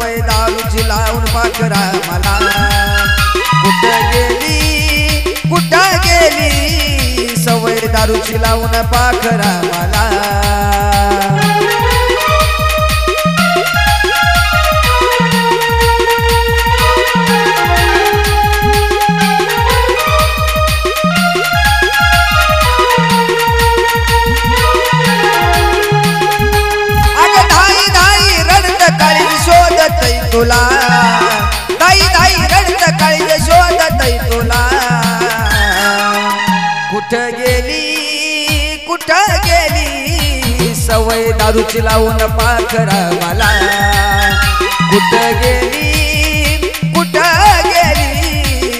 सवय दारूची लावून पाखरा मला कुठं गेली सवय दारूची लावून पाखरा मला तुला दाई दाई रडत काळीज शोधतय तुला कुठं गेली सवय दारूची लावून पाखरा मला कुठं गेली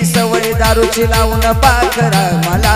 सवय दारूची लावून पाखरा मला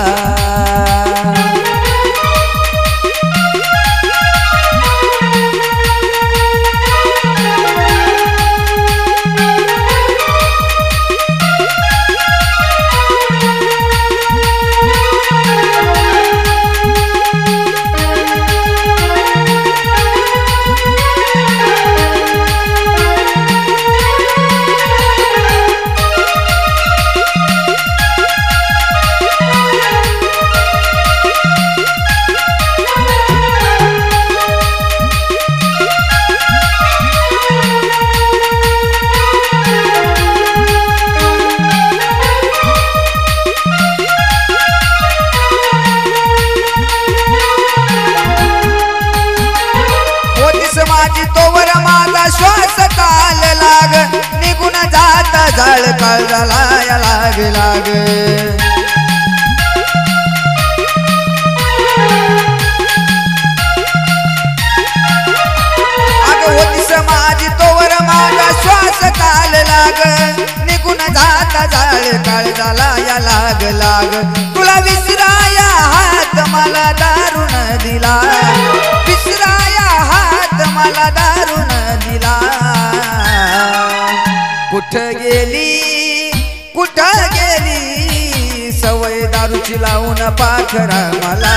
माझी तोवर माझा श्वास काल लाग निघून जात जाळ काळ झाला या लाग लाग अग होतीस माझी तोवर माझा श्वास काल लाग निघून जात जाळ काळ झाला या लाग लाग तुला विसराया हात मला दारून दिला विसराया हात मला दारून दिला कुठं गेली सवय दारूची लावून पाखरा मला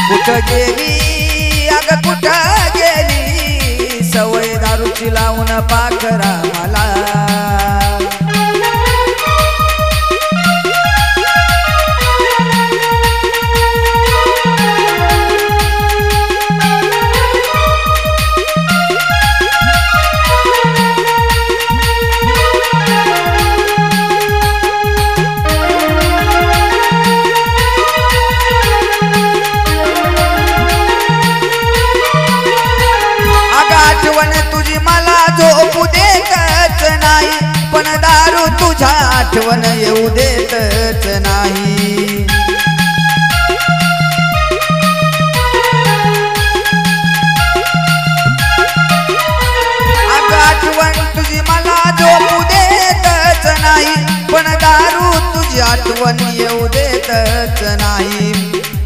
कुठं गेली अग कुठं गेली सवय दारूची लावून पाखरा मला तुझी मला झोपू देतच नाही पण दारू तुझ्या आठवण येऊ देतच नाही अगं आठवण तुझी मला झोपू देतच नाही पण दारू तुझी आठवण येऊ देतच नाही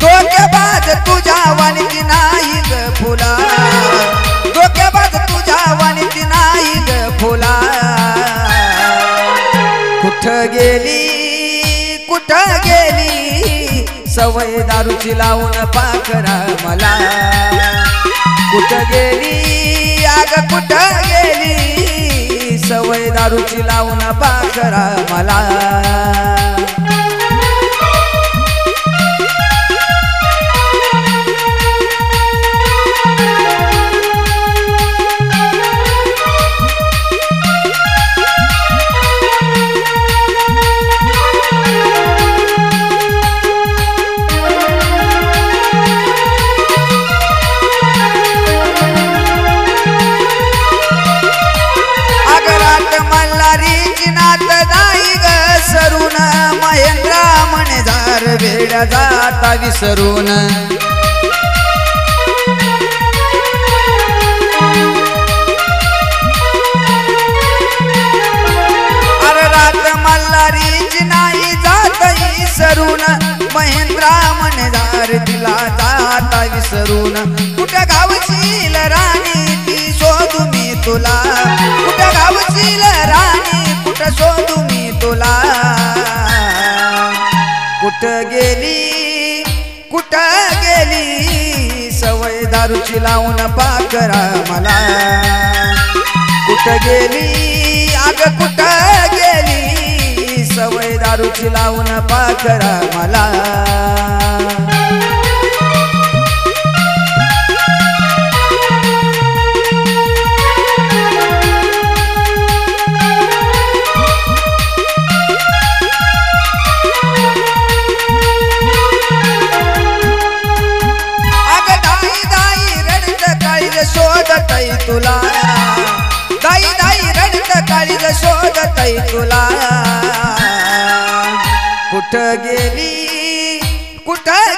डोक्याबाज तुझ्या वाणीची नाही ग फुला डोक्याबाज तुझ्या वाणीची नाही ग फुला कुठं गेली सवय दारूची लावून पाखरा मला कुठं गेली अग कुठं गेली सवय दारूची लावून पाखरा मला वेड्या जाता विसरून अरे रात मल्हारीची नाही जात विसरून महेंद्रा मनदार दिला जाता विसरून कुठं गावशील राणी ती शोधू मी तुला कुठं गावशील राणी कुठं शोधू मी तुला कुठं गेली सवय दारूची लावून पाखरा मला कुठं गेली आग कुठं गेली सवय दारूची लावून पाखरा मला शोधतई तुला दाई दाई रडत काळीज शोधतई तुला कुठं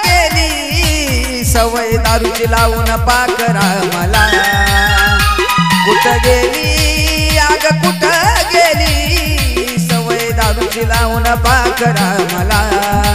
गेली सवय दारूची लावून पाखरा मला कुठं गेली आग कुठं गेली सवय दारूची लावून पाखरा मला